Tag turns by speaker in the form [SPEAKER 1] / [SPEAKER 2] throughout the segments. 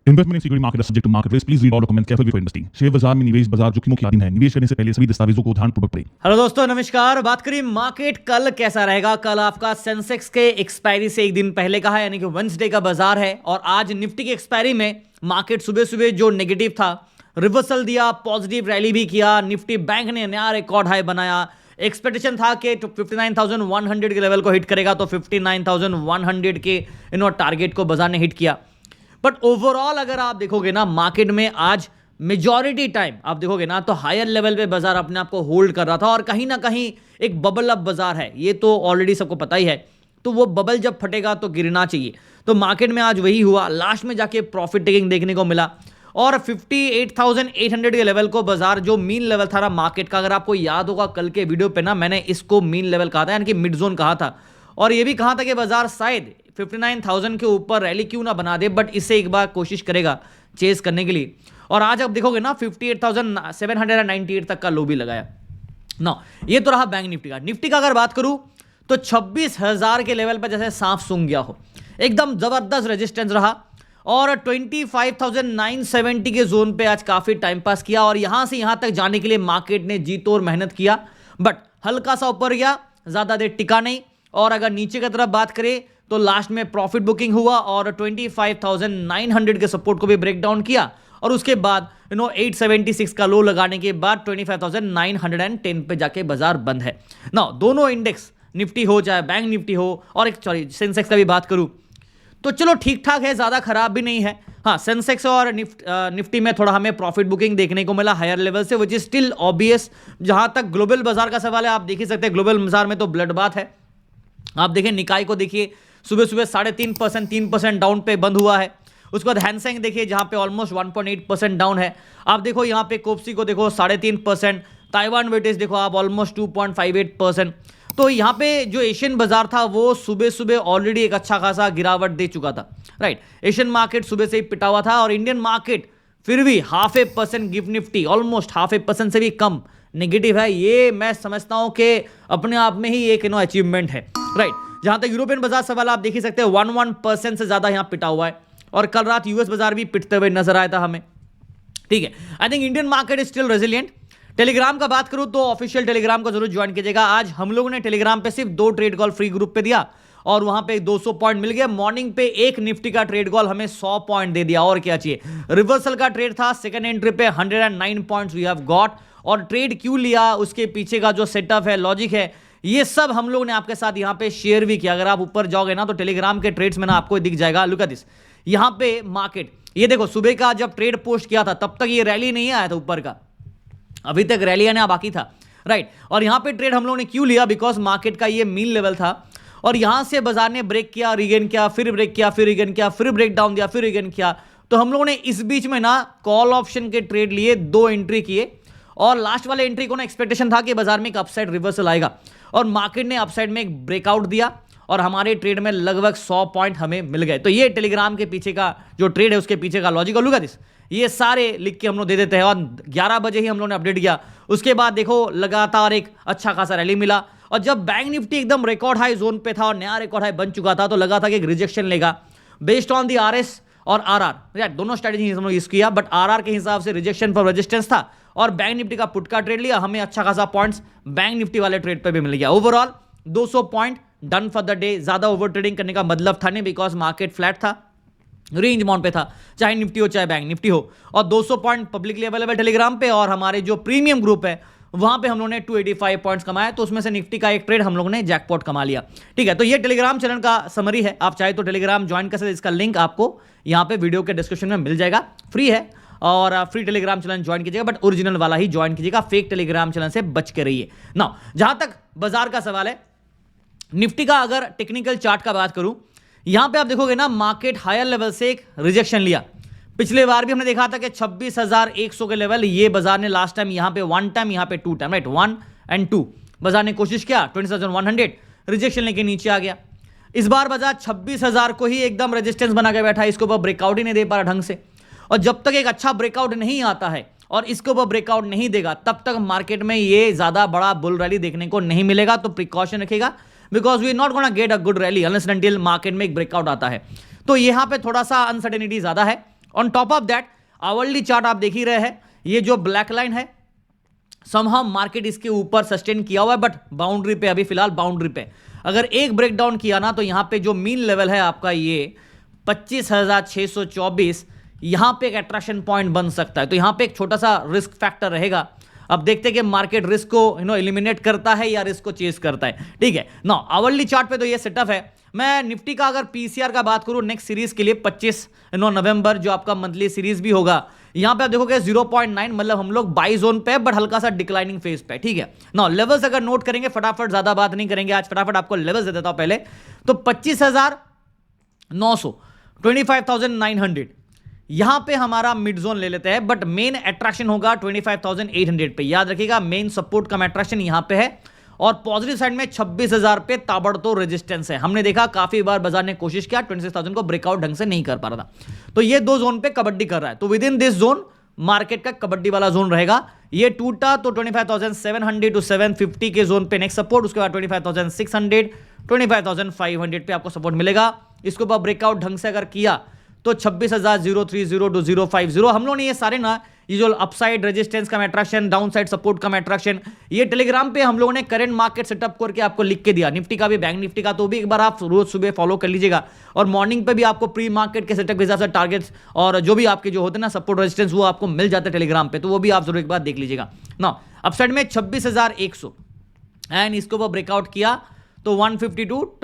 [SPEAKER 1] Investment in security market subject to market risk, please read all documents carefully before investing. Share बाजार में निवेश बाजार जोखिमों की अधीन है। निवेश करने से पहले सभी दस्तावेजों को ध्यानपूर्वक पढ़ें।
[SPEAKER 2] हेलो दोस्तों, नमस्कार। बात करें मार्केट कल कैसा रहेगा। कल आपका सेंसेक्स के एक्सपायरी से एक दिन पहले का है, यानी कि वेडनेसडे का बाजार है। और आज निफ्टी की एक्सपायरी में मार्केट सुबह सुबह जो नेगेटिव था, रिवर्सल दिया, पॉजिटिव रैली भी किया। निफ्टी बैंक ने नया रिकॉर्ड हाई बनाया। एक्सपेक्टेशन था कि 59,100 के लेवल को हिट करेगा, तो 59,100 के टारगेट को बाजार ने हिट किया। बट ओवरऑल अगर आप देखोगे ना, मार्केट में आज मेजॉरिटी टाइम आप देखोगे ना, तो हायर लेवल पे बाजार अपने आप को होल्ड कर रहा था। और कहीं ना कहीं एक बबल अप बाजार है, ये तो ऑलरेडी सबको पता ही है। तो वो बबल जब फटेगा तो गिरना चाहिए। तो मार्केट में आज वही हुआ। लास्ट में जाके प्रॉफिट टेकिंग देखने को मिला और 58,800 के लेवल को बाजार, जो मीन लेवल था ना मार्केट का, अगर आपको याद होगा कल के वीडियो पे ना, मैंने इसको मीन लेवल कहा था, यानी कि मिड जोन कहा था। और ये भी कहा था कि बाजार शायद 59,000 के ऊपर रैली क्यों ना बना दे, बट इसे एक बार कोशिश करेगा चेस करने के लिए। और आज आप देखोगे ना, 58,798 तक का लो भी लगाया ना। ये तो रहा बैंक निफ्टी का। निफ्टी का अगर बात करूं तो 26,000 के लेवल पर जैसे सांप सूंघ गया हो, एकदम जबरदस्त रेजिस्टेंस रहा। और 25,970 के जोन पे आज काफी टाइम पास किया। और यहां से यहां तक जाने के लिए मार्केट ने जी तोड़ मेहनत किया, बट हल्का सा ऊपर गया, ज्यादा देर टिका नहीं। और अगर नीचे की तरफ बात करें तो लास्ट में प्रॉफिट बुकिंग हुआ और 25,900 के सपोर्ट को भी ब्रेक डाउन किया। और उसके बाद 876 का लो लगाने के बाद 25,910 पे जाके बाजार बंद है ना। दोनों इंडेक्स, निफ्टी हो चाहे बैंक निफ्टी हो, और सेंसेक्स का भी बात करूं तो चलो ठीक ठाक है, ज्यादा खराब भी नहीं है। हाँ, सेंसेक्स और निफ्टी में थोड़ा हमें प्रॉफिट बुकिंग देखने को मिला हायर लेवल से, विच इज स्टिल ऑब्वियस। जहां तक ग्लोबल बाजार का सवाल है, आप देख ही सकते हैं ग्लोबल बाजार में तो ब्लड बाथ है। आप देखें निकाय को, देखिए सुबह सुबह 3.5% 3% डाउन पे बंद हुआ है। उसके बाद हैंसेंग देखिए, जहां पे ऑलमोस्ट 1.8% डाउन है। आप देखो यहाँ पे कोप्सी को देखो 3.5%, ताइवान वेटेज देखो आप ऑलमोस्ट 2.58%। तो यहाँ पे जो एशियन बाजार था वो सुबह सुबह ऑलरेडी एक अच्छा खासा गिरावट दे चुका था, राइट। एशियन मार्केट सुबह से ही पिटा हुआ था और इंडियन मार्केट फिर भी 0.5% गिफ्ट निफ्टी ऑलमोस्ट 0.5% से भी कम नेगेटिव है। ये मैं समझता हूं कि अपने आप में ही एक अचीवमेंट है, राइट। जहां तक यूरोपियन बाजार सवाल आप देख ही सकते हैं, 1% से ज्यादा यहां पिटा हुआ है। और कल रात यूएस बाजार भी पिटते हुए नजर आया था हमें, ठीक है। I think Indian market is still resilient. Telegram का बात करूं तो ऑफिशियल टेलीग्राम को जरूर ज्वाइन कीजिएगा। आज हम लोगों ने टेलीग्राम पे सिर्फ 2 ट्रेड कॉल फ्री ग्रुप पे दिया और वहां पे 200 पॉइंट मिल गया। मॉर्निंग पे एक निफ्टी का ट्रेड कॉल हमें 100 पॉइंट दे दिया, और क्या चाहिए। रिवर्सल का ट्रेड था, सेकंड एंट्री पे 109 पॉइंट्स वी हैव गॉट। और ट्रेड क्यों लिया, उसके पीछे का जो सेटअप है, लॉजिक है, ये सब हम लोग ने आपके साथ यहाँ पे शेयर भी किया। अगर आप ऊपर जाओगे ना तो टेलीग्राम के ट्रेड्स में ना आपको दिख जाएगा। लुक एट दिस, यहाँ पे मार्केट, ये देखो सुबह का जब ट्रेड पोस्ट किया था तब तक ये रैली नहीं आया था ऊपर का, अभी तक रैली आना बाकी था, राइट। और यहाँ पे ट्रेड हम लोगों ने क्यों लिया, बिकॉज मार्केट का ये मीन लेवल था और यहां से बाजार ने ब्रेक किया, रिगेन किया, फिर ब्रेक किया, फिर रिगेन किया, फिर ब्रेक डाउन दिया, फिर रिगेन किया। तो हम लोगों ने इस बीच में ना कॉल ऑप्शन के ट्रेड लिए, 2 एंट्री किए। और लास्ट वाले एंट्री को ना एक्सपेक्टेशन था कि बाजार में एक अपसाइड रिवर्सल आएगा, और मार्केट ने अपसाइड में एक ब्रेकआउट दिया और हमारे ट्रेड में लगभग 100 पॉइंट हमें मिल गए। तो ये टेलीग्राम के पीछे का जो ट्रेड है उसके पीछे का लॉजिक। लुक एट दिस, ये सारे लिख के हम लोग दे देते हैं। और 11 बजे ही हम लोगों ने अपडेट किया। उसके बाद देखो लगातार एक अच्छा खासा रैली मिला। और जब बैंक निफ्टी एकदम रिकॉर्ड हाई जोन पे था और नया रिकॉर्ड हाई बन चुका था, तो लगा था कि एक रिजेक्शन लेगा बेस्ड ऑन दी आरएस और आरआर। दोनों स्ट्रेटेजी हम लोग यूज किया, बट आरआर के हिसाब से रिजेक्शन फॉर रेजिस्टेंस था। और बैंक निफ्टी का पुट का ट्रेड लिया, हमें अच्छा खासा पॉइंट्स बैंक निफ्टी वाले ट्रेड पे भी मिल गया। Overall 200 point done for the day. ज्यादा ओवर ट्रेडिंग करने का मतलब था नहीं, बिकॉज मार्केट फ्लैट था, रेंज बाउंड पे था, चाहे निफ्टी हो चाहे बैंक निफ्टी हो। और 200 पॉइंट पब्लिकली अवेलेबल टेलीग्राम पे, और हमारे जो प्रीमियम ग्रुप है वहां पे हम लोगों ने 285 पॉइंट्स कमाए। तो उसमें से निफ्टी का एक ट्रेड हम लोगों ने जैकपॉट कमा लिया, ठीक है। तो ये टेलीग्राम चैनल का समरी है। आप चाहे तो टेलीग्राम ज्वाइन कर सकते, इसका लिंक आपको यहाँ पे वीडियो के डिस्क्रिप्शन में मिल जाएगा, फ्री है। और फ्री टेलीग्राम चैनल ज्वाइन कीजिएगा, बट ओरिजिनल वाला ही ज्वाइन कीजिएगा, फेक टेलीग्राम चैनल से बच के रहिए ना। जहां तक बाजार का सवाल है, निफ्टी का अगर टेक्निकल चार्ट का बात करूं, यहां पे आप देखोगे ना मार्केट हायर लेवल से एक रिजेक्शन लिया। पिछले बार भी हमने देखा था कि 26,100 के लेवल, ये बाजार ने लास्ट टाइम यहां पे 1 टाइम, यहां पे 2 टाइम, राइट, 1 और 2 बाजार ने कोशिश किया, 20,100 रिजेक्शन लेके नीचे आ गया। इस बार बाजार 26,000 को ही एकदम रेजिस्टेंस बना के बैठा है, इसके ऊपर ब्रेकआउट ही नहीं दे पा रहा ढंग से। और जब तक एक अच्छा ब्रेकआउट नहीं आता है और इसके ऊपर ब्रेकआउट नहीं देगा, तब तक मार्केट में ये ज्यादा बड़ा बुल रैली देखने को नहीं मिलेगा। तो प्रिकॉशन रखेगा, because we not gonna get a good rally unless and until market में एक ब्रेकआउट आता है। तो यहां पे थोड़ा सा अनसर्टेनिटी ज्यादा है। On top of that hourly chart आप देख ही रहे हैं, ये जो ब्लैक लाइन है समहाउ मार्केट इसके ऊपर सस्टेन किया हुआ है, बट बाउंड्री पे, अभी फिलहाल बाउंड्री पे। अगर एक ब्रेकडाउन किया ना तो यहां पे जो मीन लेवल है आपका ये 25,624, यहां पे एक अट्रैक्शन पॉइंट बन सकता है। तो यहां पे एक छोटा सा रिस्क फैक्टर रहेगा। अब देखते हैं कि मार्केट रिस्क को एलिमिनेट करता है या रिस्क को चेस करता है। ठीक है ना, आवरली चार्ट पे तो ये सेटअप है। मैं निफ्टी का अगर पीसीआर का बात करूं नेक्स्ट सीरीज के लिए 25 नवंबर जो आपका मंथली सीरीज भी होगा, यहां पे आप देखोगे 0.9, मतलब हम लोग बाई जोन पे बट हल्का सा डिक्लाइनिंग फेज पे। ठीक है ना, लेवल्स अगर नोट करेंगे, फटाफट ज्यादा बात नहीं करेंगे आज, फटाफट आपको लेवल्स दे देता हूं पहले। तो 25,900, 25,900 यहां पे हमारा मिड जोन ले लेते हैं, बट मेन अट्रैक्शन होगा 25,800 पे। याद रखिएगा मेन सपोर्ट कम अट्रैक्शन यहां पे है, और पॉजिटिव साइड में 26,000 पे ताबड़तोड़ रेजिस्टेंस है। हमने देखा काफी बार बाजार ने कोशिश किया, 26,000 को ब्रेकआउट ढंग से नहीं कर पा रहा था। तो ये दो जोन पे कबड्डी कर रहा है। तो with in this zone market का कबड्डी वाला जोन रहेगा। ये टूटा तो 25,700 टू 750 के जोन पे नेक्स्ट सपोर्ट, उसके बाद 25,600, 25,500 पे आपको सपोर्ट मिलेगा। इसके ऊपर ब्रेकआउट ढंग से अगर किया तो 26,030 टू 050। हम लोगों ने ये सारे ना, ये जो अपसाइड रेजिस्टेंस का अट्रैक्शन, डाउन साइड सपोर्ट का अट्रैक्शन, ये टेलीग्राम पे हम लोगों ने करंट मार्केट सेटअप करके आपको लिख के दिया, निफ्टी का भी, बैंक निफ्टी का। तो भी एक बार आप रोज सुबह फॉलो कर लीजिएगा, और मॉर्निंग पे भी आपको प्री मार्केट के सेटअप के हिसाब से टारगेट्स और जो भी आपके जो होते हैं ना सपोर्ट रेजिस्टेंस, वो आपको मिल जाते हैं टेलीग्राम पे। तो वो भी आप जरूर एक बार देख लीजिएगा ना। अपसाइड में 26,100 एंड इसके ऊपर ब्रेकआउट किया तो 150 टू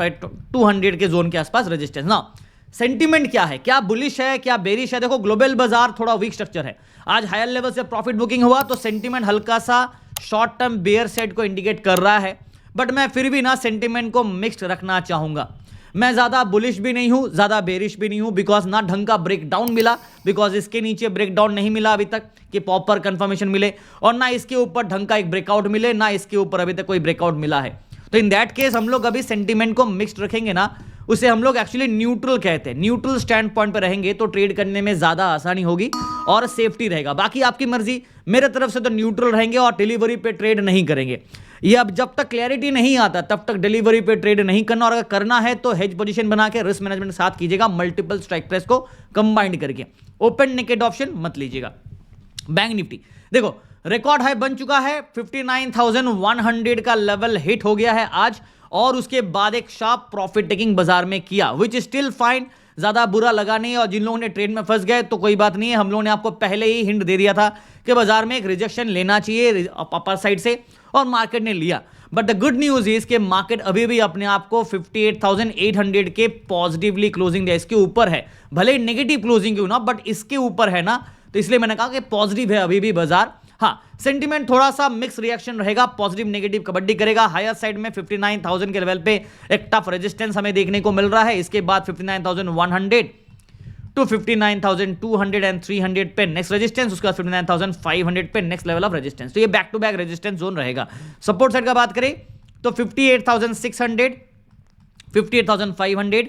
[SPEAKER 2] 200 के जोन के आसपास रेजिस्टेंस ना। सेंटीमेंट क्या है, क्या बुलिश है, क्या बेरिश है? देखो ग्लोबल बाजार थोड़ा वीक स्ट्रक्चर है। आज हायर लेवल से प्रॉफिट बुकिंग हुआ तो सेंटीमेंट हल्का सा शॉर्ट टर्म बेयर साइड को इंडिकेट कर रहा है, बट मैं फिर भी ना सेंटीमेंट को मिक्स्ड रखना चाहूंगा। मैं ज्यादा बुलिश भी नहीं हूं, ज्यादा बेरिश भी नहीं हूं, बिकॉज ना ढंग का ब्रेकडाउन मिला, बिकॉज इसके नीचे ब्रेकडाउन नहीं मिला अभी तक कि प्रॉपर कंफर्मेशन मिले, और ना इसके ऊपर ढंग का एक ब्रेकआउट मिले, ना इसके ऊपर अभी तक कोई ब्रेकआउट मिला है। तो इन दैट केस हम लोग अभी सेंटीमेंट को मिक्स्ड रखेंगे ना, उसे हम लोग एक्चुअली न्यूट्रल कहते हैं। न्यूट्रल स्टैंड पॉइंट पर रहेंगे तो ट्रेड करने में ज्यादा आसानी होगी और सेफ्टी रहेगा। बाकी आपकी मर्जी, मेरे तरफ से तो न्यूट्रल रहेंगे और डिलीवरी पे ट्रेड नहीं करेंगे। ये अब जब तक क्लैरिटी नहीं आता तब तक डिलीवरी पे ट्रेड नहीं करना, और अगर करना है तो हेज पोजीशन बना के रिस्क मैनेजमेंट के साथ कीजिएगा, मल्टीपल स्ट्राइक प्राइस को कंबाइंड करके। ओपन नेकेड ऑप्शन मत लीजिएगा। बैंक निफ्टी देखो रिकॉर्ड हाई बन चुका है, 59,100 का लेवल हिट हो गया है आज, और उसके बाद एक शार्प प्रॉफिट टेकिंग बाजार में किया, विच स्टिल फाइन, ज्यादा बुरा लगा नहीं। और जिन लोगों ने ट्रेड में फंस गए तो कोई बात नहीं है, हम लोगों ने आपको पहले ही हिंट दे दिया था कि बाजार में एक रिजेक्शन लेना चाहिए अपर साइड से, और मार्केट ने लिया। But the good news is कि मार्केट अभी भी अपने आप को 58,800 के पॉजिटिवली क्लोजिंग दिया, इसके ऊपर है, भले नेगेटिव क्लोजिंग क्यों ना, बट इसके ऊपर है ना, तो इसलिए मैंने कहा कि पॉजिटिव है अभी भी बाजार। हाँ, सेंटीमेंट थोड़ा सा मिक्स रिएक्शन रहेगा, पॉजिटिव नेगेटिव कबड्डी करेगा। हायर साइड में 59,000 के लेवल पे एक टफ रेजिस्टेंस हमें देखने को मिल रहा है। इसके बाद 59,100 टू 59,200 एंड 300 पे नेक्स्ट रेजिस्टेंस, उसके बाद 59,500 पे नेक्स्ट लेवल ऑफ रेजिस्टेंस। तो ये back to back resistance zone रहेगा। सपोर्ट साइड का बात करें तो 58,600, 58,500,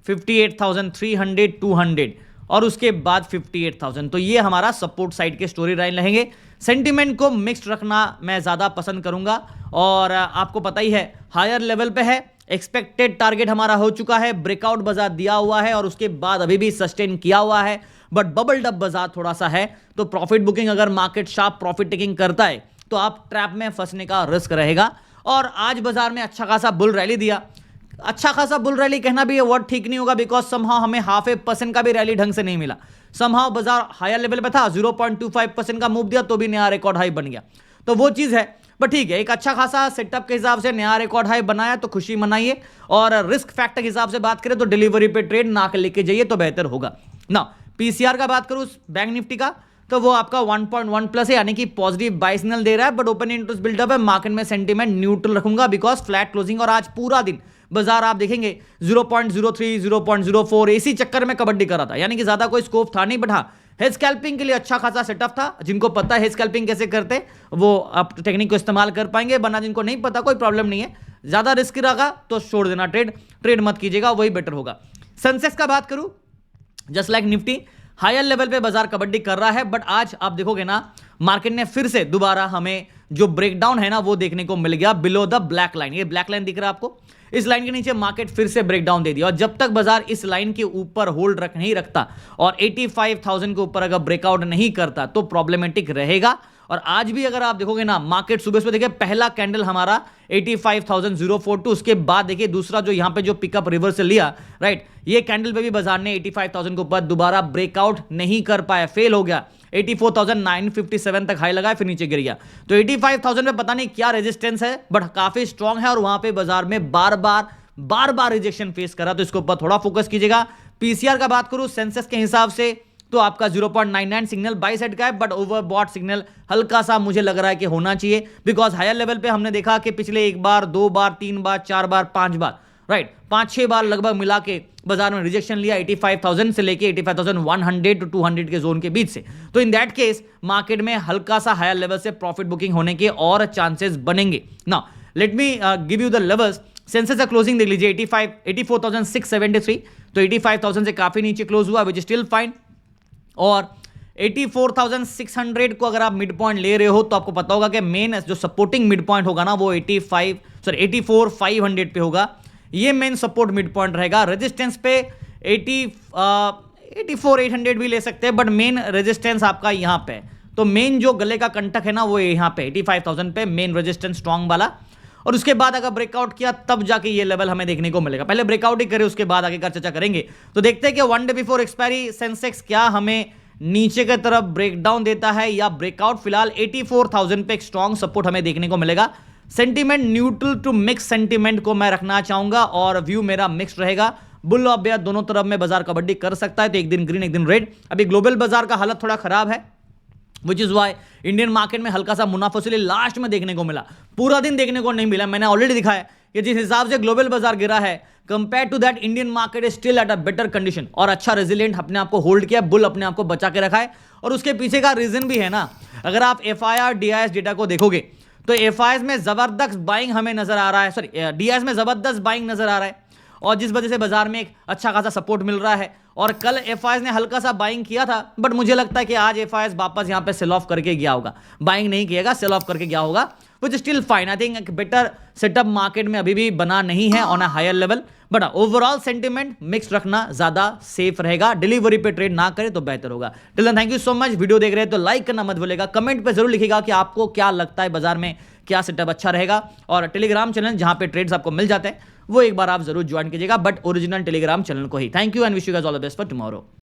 [SPEAKER 2] 58,300, 200 और उसके बाद 58,000। तो ये हमारा सपोर्ट साइड के स्टोरी लाइन रहेंगे। सेंटीमेंट को मिक्स्ड रखना मैं ज्यादा पसंद करूंगा, और आपको पता ही है हायर लेवल पे है, एक्सपेक्टेड टारगेट हमारा हो चुका है, ब्रेकआउट बाजार दिया हुआ है और उसके बाद अभी भी सस्टेन किया हुआ है, बट बबल डब बाजार थोड़ा सा है। तो प्रॉफिट बुकिंग, अगर मार्केट शार्प प्रॉफिट टेकिंग करता है तो आप ट्रैप में फंसने का रिस्क रहेगा। और आज बाजार में अच्छा खासा बुल रैली दिया। अच्छा खासा बुल रैली कहना भी ये वर्ड ठीक नहीं होगा, बिकॉज समहाउ हमें 0.5% का भी रैली ढंग से नहीं मिला। समहाउ बाजार हायर लेवल पे था, 0.25% का मूव दिया तो भी नया रिकॉर्ड हाई बन गया। तो वो चीज है, बट ठीक है, एक अच्छा खासा सेटअप के हिसाब से नया रिकॉर्ड हाई बनाया तो खुशी मनाइए। और रिस्क फैक्टर के हिसाब से बात करें तो डिलीवरी पे ट्रेड ना कर लेके जाइए तो बेहतर होगा ना। पीसीआर का बात करूं बैंक निफ्टी का तो वो आपका 1.1 प्लस है, यानी कि पॉजिटिव बाय सिग्नल दे रहा है, बट ओपन इंटरेस्ट बिल्डअप है। मार्केट में सेंटीमेंट न्यूट्रल रखूंगा बिकॉज फ्लैट क्लोजिंग, और आज पूरा दिन बाजार आप देखेंगे 0.03, 0.04 इसी चक्कर में कबड्डी कर रहा था, यानी कि ज्यादा कोई स्कोप था नहीं। बट हाँ, हेज स्कैल्पिंग के लिए अच्छा खासा सेटअप था। जिनको पता है हेज स्कैल्पिंग कैसे करते वो आप टेक्निक को इस्तेमाल कर पाएंगे, वरना जिनको नहीं पता कोई प्रॉब्लम नहीं है। ज्यादा रिस्क रहा तो छोड़ देना, ट्रेड मत कीजिएगा, वही बेटर होगा। सेंसेक्स का बात करूं, just like Nifty higher level पे बाजार कबड्डी कर रहा है, बट आज आप देखोगे ना मार्केट ने फिर से दोबारा हमें जो ब्रेकडाउन है ना वो देखने को मिल गया बिलो द ब्लैक लाइन। ये ब्लैक लाइन दिख रहा है आपको, इस लाइन के नीचे मार्केट फिर से ब्रेकडाउन दे दिया और जब तक बाजार इस लाइन के ऊपर होल्ड नहीं रखता और 85,000 के ऊपर अगर ब्रेकआउट नहीं करता तो प्रॉब्लमेटिक रहेगा। और आज भी अगर आप देखोगे ना, मार्केट सुबह सुबह देखिए पहला कैंडल हमारा 85,042, उसके बाद देखिए दूसरा जो यहां पे जो पिकअप रिवर्सल लिया, राइट, ये कैंडल पे भी बाजार ने 85,000 के ऊपर दोबारा ब्रेकआउट नहीं कर पाया, फेल हो गया। 84,957 तक हाई लगाया, फिर नीचे गिर गया। तो 85,000 में पता नहीं क्या रेजिस्टेंस है, बट काफी स्ट्रांग है और वहां पे बाजार में बार बार रिजेक्शन फेस करा, तो इसके ऊपर थोड़ा फोकस कीजिएगा। पीसीआर का बात करूं सेंसेक्स के हिसाब से तो आपका 0.99 सिग्नल बाई साइड का है, बट ओवरबॉट सिग्नल हल्का सा मुझे लग रहा है कि होना चाहिए, बिकॉज हायर लेवल पे हमने देखा कि पिछले एक बार, दो बार, तीन बार, चार बार, पांच बार, राइट, 5-6 बार लगभग मिला के बाजार में रिजेक्शन लिया 85,000 से लेके 85,100 टू 200 के जोन के बीच से। तो इन दैट केस मार्केट में हल्का सा हायर लेवल से प्रॉफिट बुकिंग होने के और चांसेस बनेंगे। Now let me give you the levels. Sensex का क्लोजिंग देख लीजिए 84,673, तो 85,000 से काफी नीचे क्लोज हुआ, विच इज स्टिल फाइन। और 84,600 को अगर आप मिड पॉइंट ले रहे हो तो आपको पता होगा कि मेन जो सपोर्टिंग मिड पॉइंट होगा ना वो 84,500 पे होगा, ये मेन सपोर्ट मिड पॉइंट रहेगा। रेजिस्टेंस पे 84,800 भी ले सकते हैं, बट मेन रेजिस्टेंस आपका यहां पे, तो मेन जो गले का कंटक है ना वो यहां पे 85,000 पे मेन रेजिस्टेंस स्ट्रॉन्ग वाला। और उसके बाद अगर ब्रेकआउट किया तब जाके ये लेवल हमें देखने को मिलेगा, पहले ब्रेकआउट ही करे उसके बाद आगे का चर्चा करेंगे। तो देखते हैं कि one day before expiry Sensex क्या हमें नीचे की तरफ ब्रेकडाउन देता है या ब्रेकआउट। फिलहाल 84,000 पे एक स्ट्रॉन्ग सपोर्ट हमें देखने को मिलेगा। Sentiment neutral to mix sentiment को मैं रखना चाहूंगा और व्यू मेरा मिक्स्ड रहेगा। बुल और बेयर दोनों तरफ में बाजार कबड्डी कर सकता है, तो एक दिन ग्रीन एक दिन रेड। अभी ग्लोबल बाजार का हालत थोड़ा खराब है, which is why Indian market में हल्का सा मुनाफा इसलिए लास्ट में देखने को मिला, पूरा दिन देखने को नहीं मिला। मैंने ऑलरेडी दिखाया कि जिस हिसाब से ग्लोबल बाजार गिरा है compare to that Indian market is still at a better condition और अच्छा रेजिलिएंट अपने आप को होल्ड किया, बुल अपने आप को बचा के रखा है। और उसके पीछे का रीजन भी है ना, अगर आप एफआईआर डीआईएस डेटा को देखोगे तो एफआईआर में जबरदस्त बाइंग हमें नजर आ रहा है, सॉरी डीआईएस में जबरदस्त बाइंग नजर आ रहा है और जिस वजह से बाजार में एक अच्छा खासा सपोर्ट मिल रहा है। और कल एफआईआर ने हल्का सा बाइंग किया था, बट मुझे लगता है कि आज एफआईआर वापस यहां पे सेल ऑफ करके गया होगा, बाइंग नहीं किएगा, सेल ऑफ करके गया होगा, which still fine. I think एक बेटर सेटअप मार्केट में अभी भी बना नहीं है on a higher level, but overall sentiment mix रखना ज्यादा सेफ रहेगा। डिलीवरी पे ट्रेड ना करें तो बेहतर होगा। Till then thank you so much. Video देख रहे हैं तो लाइक करना मत भूलिएगा, कमेंट पे जरूर लिखिएगा कि आपको क्या लगता है बाजार में क्या सेटअप अच्छा रहेगा। और टेलीग्राम चैनल जहां पे ट्रेड्स आपको मिल जाते हैं वो एक बार आप जरूर ज्वाइन कीजिएगा, बट ओरिजिनल टेलीग्राम चैनल को ही। Thank you and wish you guys all the best for tomorrow.